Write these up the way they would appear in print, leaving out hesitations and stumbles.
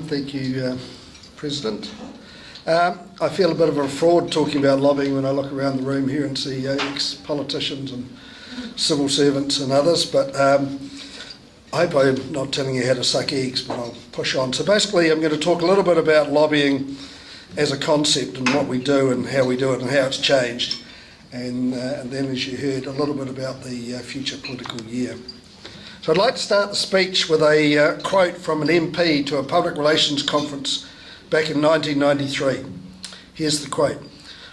Thank you, President. I feel a bit of a fraud talking about lobbying when I look around the room here and see ex-politicians and civil servants and others, but I hope I'm not telling you how to suck eggs, but I'll push on. So basically I'm going to talk a little bit about lobbying as a concept and what we do and how we do it and how it's changed. And then, as you heard, a little bit about the future political year. So I'd like to start the speech with a quote from an MP to a public relations conference back in 1993. Here's the quote.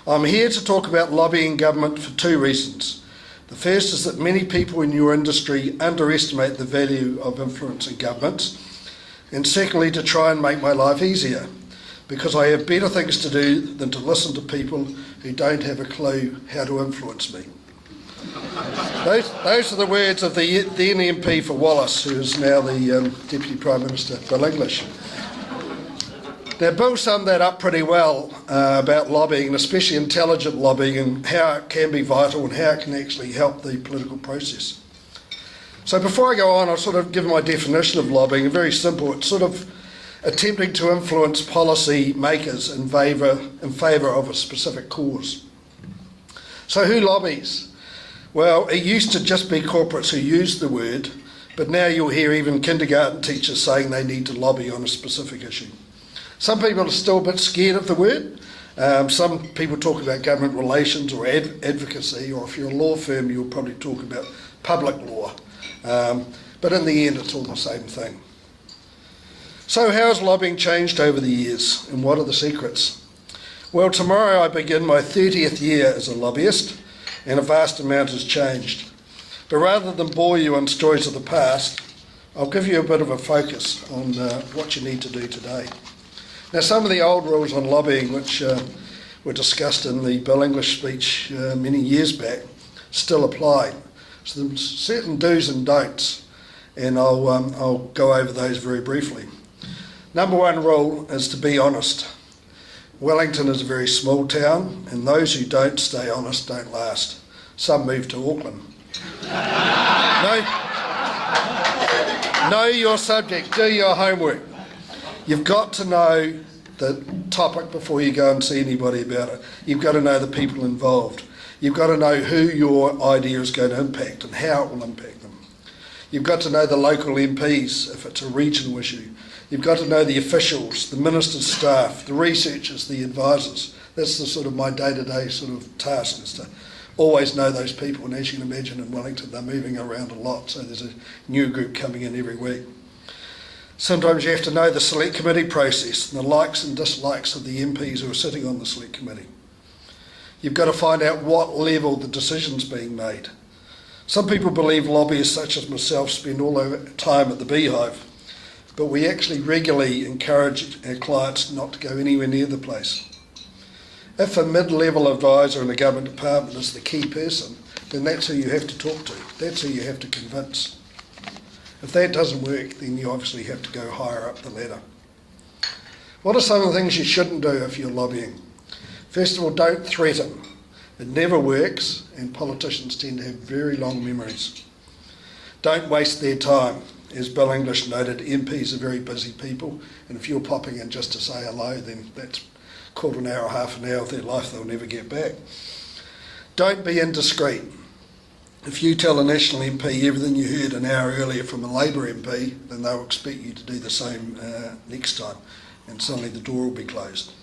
"I'm here to talk about lobbying government for two reasons. The first is that many people in your industry underestimate the value of influencing governments, and secondly, to try and make my life easier, because I have better things to do than to listen to people who don't have a clue how to influence me." Those are the words of the then MP for Wallace, who is now the Deputy Prime Minister, Bill English. Now, Bill summed that up pretty well about lobbying, and especially intelligent lobbying, and how it can be vital and how it can actually help the political process. So before I go on, I'll sort of give my definition of lobbying. Very simple. It's sort of attempting to influence policy makers in favour of a specific cause. So who lobbies? Well, it used to just be corporates who used the word, but now you'll hear even kindergarten teachers saying they need to lobby on a specific issue. Some people are still a bit scared of the word. Some people talk about government relations or advocacy, or if you're a law firm, you'll probably talk about public law. But in the end, it's all the same thing. So how has lobbying changed over the years, and what are the secrets? Well, tomorrow I begin my 30th year as a lobbyist, and a vast amount has changed. But rather than bore you on stories of the past, I'll give you a bit of a focus on what you need to do today. Now, some of the old rules on lobbying, which were discussed in the Bill English speech many years back, still apply. So there's certain do's and don'ts, and I'll go over those very briefly. Number one rule is to be honest. Wellington is a very small town, and those who don't stay honest don't last. Some move to Auckland. Know your subject, do your homework. You've got to know the topic before you go and see anybody about it. You've got to know the people involved. You've got to know who your idea is going to impact and how it will impact them. You've got to know the local MPs if it's a regional issue. You've got to know the officials, the minister's staff, the researchers, the advisors. That's the sort of my day-to-day sort of task, is to always know those people. And as you can imagine, in Wellington, they're moving around a lot, so there's a new group coming in every week. Sometimes you have to know the select committee process and the likes and dislikes of the MPs who are sitting on the select committee. You've got to find out what level the decision's being made. Some people believe lobbyists such as myself spend all their time at the beehive, but we actually regularly encourage our clients not to go anywhere near the place. If a mid-level advisor in a government department is the key person, then that's who you have to talk to. That's who you have to convince. If that doesn't work, then you obviously have to go higher up the ladder. What are some of the things you shouldn't do if you're lobbying? First of all, don't threaten. It never works, and politicians tend to have very long memories. Don't waste their time. As Bill English noted, MPs are very busy people, and if you're popping in just to say hello, then that's quarter an hour, half an hour of their life they'll never get back. Don't be indiscreet. If you tell a National MP everything you heard an hour earlier from a Labour MP, then they'll expect you to do the same next time, and suddenly the door will be closed.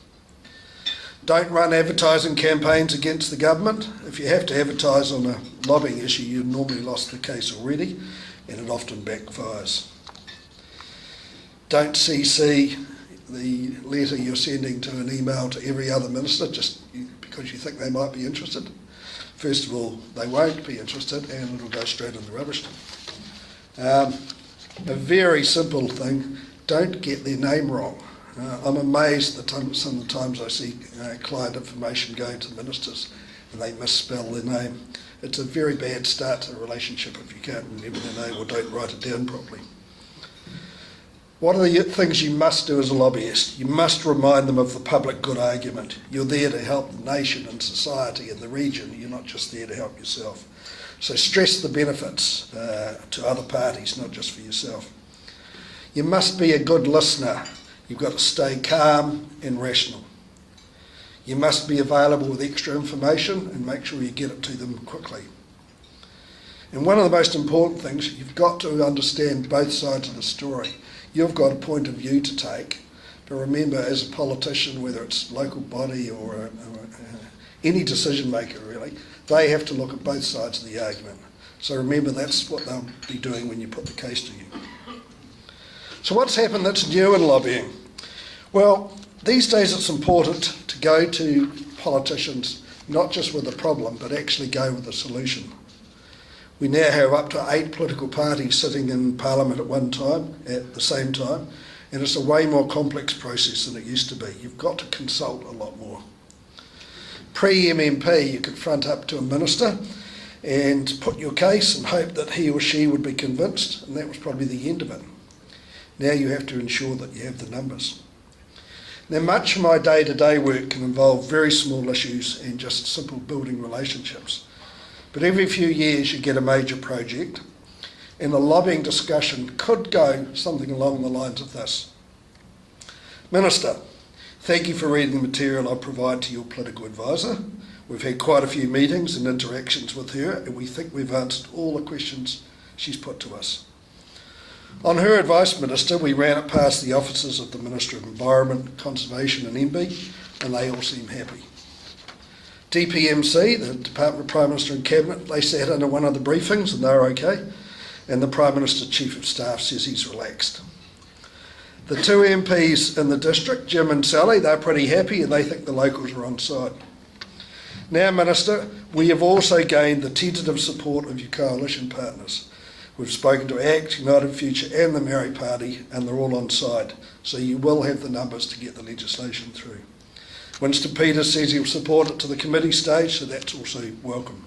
Don't run advertising campaigns against the government. If you have to advertise on a lobbying issue, you've normally lost the case already, and it often backfires. Don't CC the letter you're sending to an email to every other minister just because you think they might be interested. First of all, they won't be interested, and it'll go straight in the rubbish. A very simple thing, don't get their name wrong. I'm amazed at some of the times I see client information going to the ministers and they misspell their name. It's a very bad start to a relationship if you can't remember their name or don't write it down properly. What are the things you must do as a lobbyist? You must remind them of the public good argument. You're there to help the nation and society and the region. You're not just there to help yourself. So stress the benefits to other parties, not just for yourself. You must be a good listener. You've got to stay calm and rational. You must be available with extra information and make sure you get it to them quickly. And one of the most important things, you've got to understand both sides of the story. You've got a point of view to take, but remember, as a politician, whether it's local body or any decision maker really, they have to look at both sides of the argument. So remember, that's what they'll be doing when you put the case to you. So what's happened that's new in lobbying? Well, these days it's important to go to politicians not just with a problem, but actually go with a solution. We now have up to 8 political parties sitting in Parliament at the same time, and it's a way more complex process than it used to be. You've got to consult a lot more. Pre-MMP, you could front up to a minister and put your case and hope that he or she would be convinced, and that was probably the end of it. Now you have to ensure that you have the numbers. Now, much of my day-to-day work can involve very small issues and just simple building relationships. But every few years you get a major project, and the lobbying discussion could go something along the lines of this. Minister, thank you for reading the material I provide to your political advisor. We've had quite a few meetings and interactions with her, and we think we've answered all the questions she's put to us. On her advice, Minister, we ran it past the offices of the Minister of Environment, Conservation and MB, and they all seem happy. DPMC, the Department of Prime Minister and Cabinet, they sat under one of the briefings and they're okay, and the Prime Minister Chief of Staff says he's relaxed. The 2 MPs in the district, Jim and Sally, they're pretty happy and they think the locals are on side. Now, Minister, we have also gained the tentative support of your coalition partners. We've spoken to ACT, United Future and the Maori Party, and they're all on side, so you will have the numbers to get the legislation through. Winston Peters says he'll support it to the committee stage, so that's also welcome.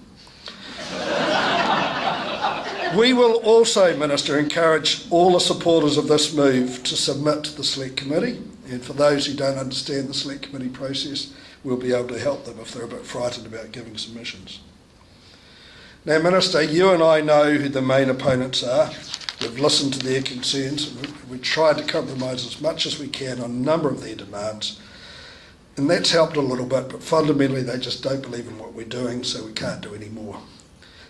We will also, Minister, encourage all the supporters of this move to submit to the Select Committee, and for those who don't understand the Select Committee process, we'll be able to help them if they're a bit frightened about giving submissions. Now, Minister, you and I know who the main opponents are. We've listened to their concerns and we've tried to compromise as much as we can on a number of their demands. And that's helped a little bit, but fundamentally they just don't believe in what we're doing, so we can't do any more.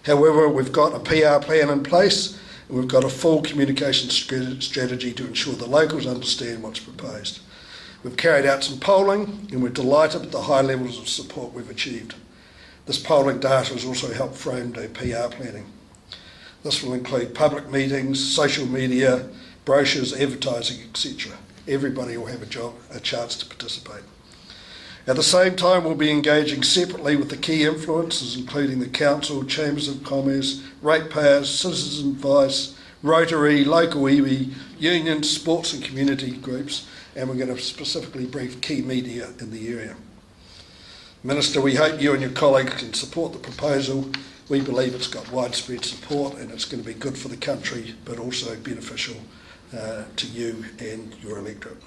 However, we've got a PR plan in place and we've got a full communication strategy to ensure the locals understand what's proposed. We've carried out some polling and we're delighted with the high levels of support we've achieved. This polling data has also helped frame our PR planning. This will include public meetings, social media, brochures, advertising, etc. Everybody will have a chance to participate. At the same time, we'll be engaging separately with the key influencers, including the Council, Chambers of Commerce, ratepayers, citizen advice, Rotary, local iwi, unions, sports and community groups, and we're going to specifically brief key media in the area. Minister, we hope you and your colleagues can support the proposal. We believe it's got widespread support and it's going to be good for the country, but also beneficial to you and your electorate.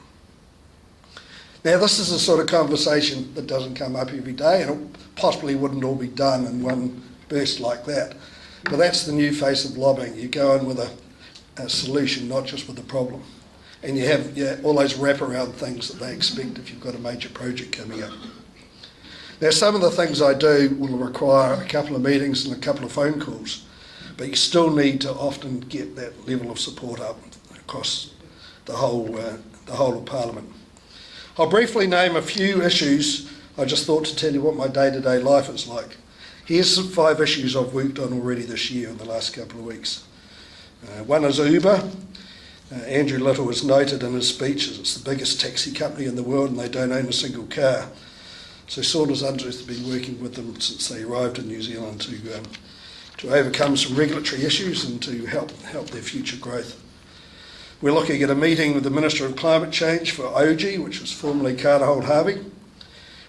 Now, this is the sort of conversation that doesn't come up every day, and it possibly wouldn't all be done in one burst like that. But that's the new face of lobbying. You go in with a solution, not just with a problem. And you have all those wraparound things that they expect if you've got a major project coming up. Now, some of the things I do will require a couple of meetings and a couple of phone calls, but you still need to often get that level of support up across the whole of Parliament. I'll briefly name a few issues. I just thought to tell you what my day-to-day life is like. Here's some 5 issues I've worked on already this year in the last couple of weeks. One is Uber. Andrew Little has noted in his speech that it's the biggest taxi company in the world and they don't own a single car. So Saunders Unsworth have been working with them since they arrived in New Zealand to overcome some regulatory issues and to help their future growth. We're looking at a meeting with the Minister of Climate Change for OG, which was formerly Carter Holt Harvey.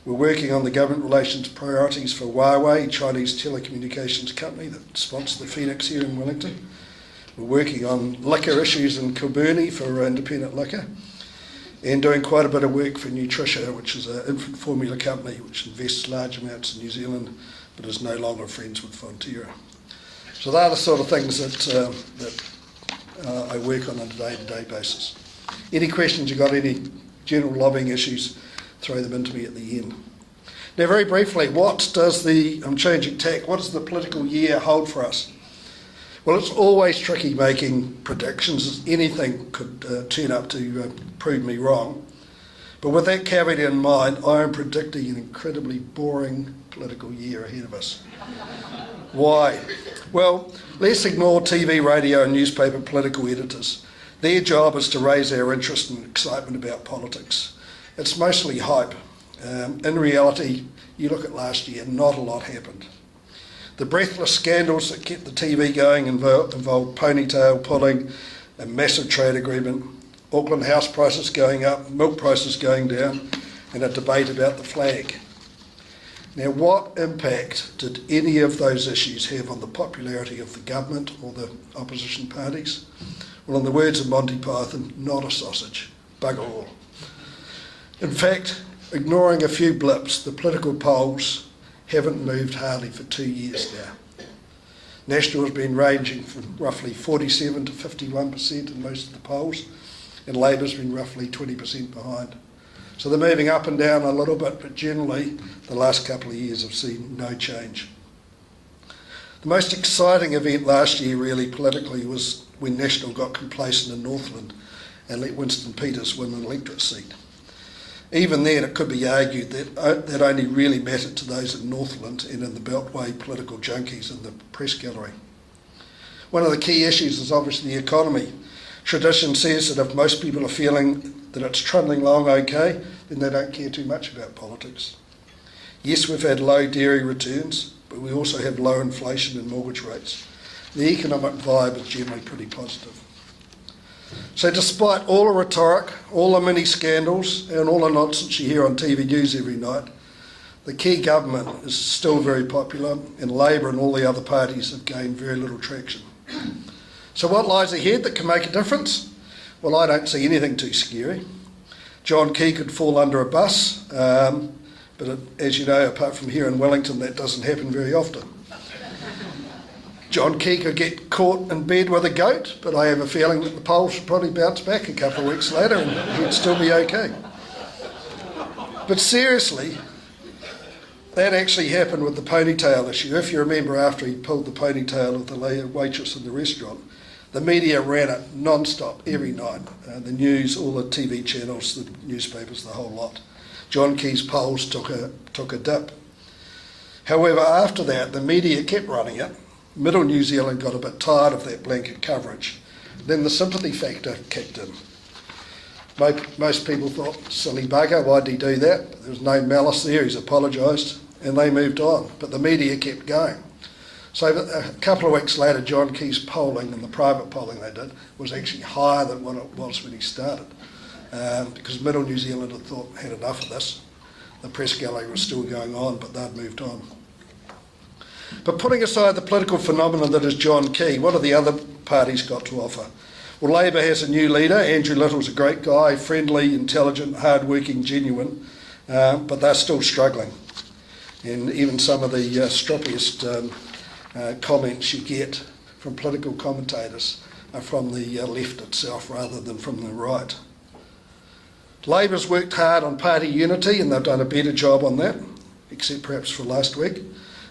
We're working on the government relations priorities for Huawei, Chinese telecommunications company that sponsors the Phoenix here in Wellington. We're working on liquor issues in Kilburnie for independent liquor, and doing quite a bit of work for Nutricia, which is an infant formula company which invests large amounts in New Zealand but is no longer friends with Fonterra. So they're the sort of things that I work on a day-to-day basis. Any questions? You got any general lobbying issues, throw them into me at the end. Now, very briefly, what does I'm changing tack, what does the political year hold for us? Well, it's always tricky making predictions. Anything could turn up to prove me wrong. But with that caveat in mind, I am predicting an incredibly boring political year ahead of us. Why? Well, let's ignore TV, radio and newspaper political editors. Their job is to raise our interest and excitement about politics. It's mostly hype. In reality, you look at last year, not a lot happened. The breathless scandals that kept the TV going involved ponytail pulling, a massive trade agreement, Auckland house prices going up, milk prices going down, and a debate about the flag. Now, what impact did any of those issues have on the popularity of the government or the opposition parties? Well, in the words of Monty Python, not a sausage, bugger all. In fact, ignoring a few blips, the political polls haven't moved hardly for 2 years now. National has been ranging from roughly 47 to 51% in most of the polls, and Labour's been roughly 20% behind. So they're moving up and down a little bit, but generally the last couple of years have seen no change. The most exciting event last year really politically was when National got complacent in Northland and let Winston Peters win an electorate seat. Even then it could be argued that that only really mattered to those in Northland and in the Beltway political junkies in the press gallery. One of the key issues is obviously the economy. Tradition says that if most people are feeling that it's trundling along okay, then they don't care too much about politics. Yes, we've had low dairy returns, but we also have low inflation and mortgage rates. The economic vibe is generally pretty positive. So despite all the rhetoric, all the mini scandals and all the nonsense you hear on TV news every night, the key government is still very popular, and Labour and all the other parties have gained very little traction. So what lies ahead that can make a difference? Well, I don't see anything too scary. John Key could fall under a bus, but as you know, apart from here in Wellington, that doesn't happen very often. John Key could get caught in bed with a goat, but I have a feeling that the polls would probably bounce back a couple of weeks later and he'd still be okay. But seriously, that actually happened with the ponytail issue. If you remember, after he pulled the ponytail of the waitress in the restaurant, the media ran it non-stop every night. The news, all the TV channels, the newspapers, the whole lot. John Key's polls took a dip. However, after that, the media kept running it. Middle New Zealand got a bit tired of that blanket coverage. Then the sympathy factor kicked in. Most people thought, silly bugger, why did he do that? There was no malice there, he's apologised, and they moved on. But the media kept going. So a couple of weeks later, John Key's polling, and the private polling they did, was actually higher than what it was when he started. Because Middle New Zealand had enough of this. The press gallery was still going on, but they'd moved on. But putting aside the political phenomenon that is John Key, what have the other parties got to offer? Well, Labour has a new leader. Andrew Little's a great guy, friendly, intelligent, hard-working, genuine, but they're still struggling. And even some of the stroppiest comments you get from political commentators are from the left itself rather than from the right. Labour's worked hard on party unity and they've done a better job on that, except perhaps for last week.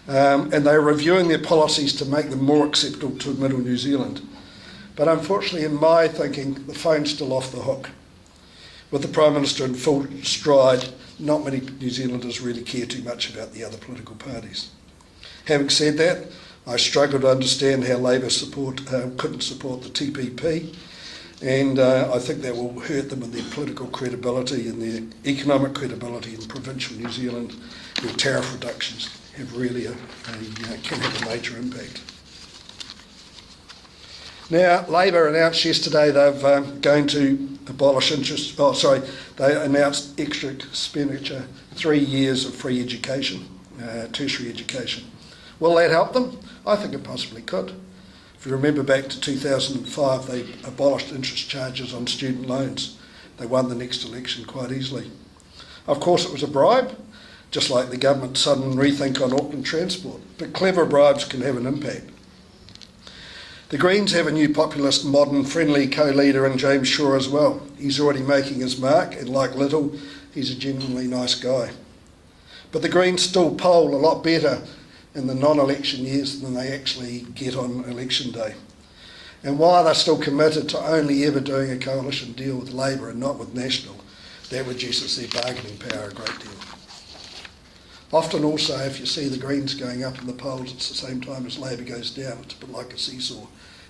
And they're reviewing their policies to make them more acceptable to Middle New Zealand. But unfortunately, in my thinking, the phone's still off the hook. With the Prime Minister in full stride, not many New Zealanders really care too much about the other political parties. Having said that, I struggle to understand how Labour couldn't support the TPP, and I think that will hurt them in their political credibility and their economic credibility in provincial New Zealand, where tariff reductions have really can have a major impact. Now, Labour announced yesterday they're going to abolish interest. They announced extra expenditure, 3 years of free education, tertiary education. Will that help them? I think it possibly could. If you remember back to 2005, they abolished interest charges on student loans. They won the next election quite easily. Of course, it was a bribe, just like the government's sudden rethink on Auckland transport. But clever bribes can have an impact. The Greens have a new populist, modern, friendly co-leader in James Shaw as well. He's already making his mark, and like Little, he's a genuinely nice guy. But the Greens still poll a lot better in the non-election years than they actually get on election day. And while they're still committed to only ever doing a coalition deal with Labour and not with National, that reduces their bargaining power a great deal. Often also, if you see the Greens going up in the polls at the same time as Labour goes down, it's a bit like a seesaw.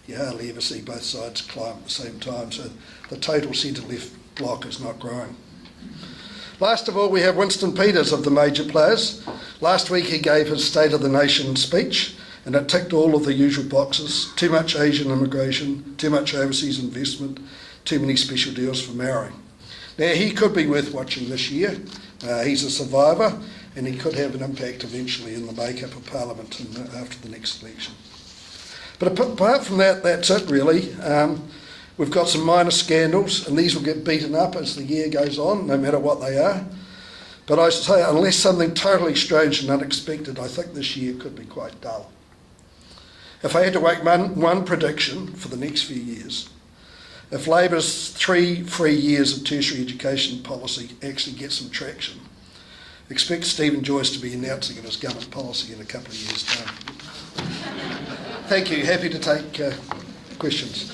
You hardly ever see both sides climb at the same time, so the total centre-left block is not growing. Last of all, we have Winston Peters of the major players. Last week he gave his State of the Nation speech, and it ticked all of the usual boxes: too much Asian immigration, too much overseas investment, too many special deals for Maori. Now, he could be worth watching this year. He's a survivor, and he could have an impact eventually in the makeup of Parliament after the next election. But apart from that, that's it really. We've got some minor scandals, and these will get beaten up as the year goes on, no matter what they are. But I say, unless something totally strange and unexpected, I think this year could be quite dull. If I had to make one prediction for the next few years, if Labour's 3 free years of tertiary education policy actually gets some traction, expect Stephen Joyce to be announcing it as government policy in a couple of years' time. Thank you. Happy to take questions.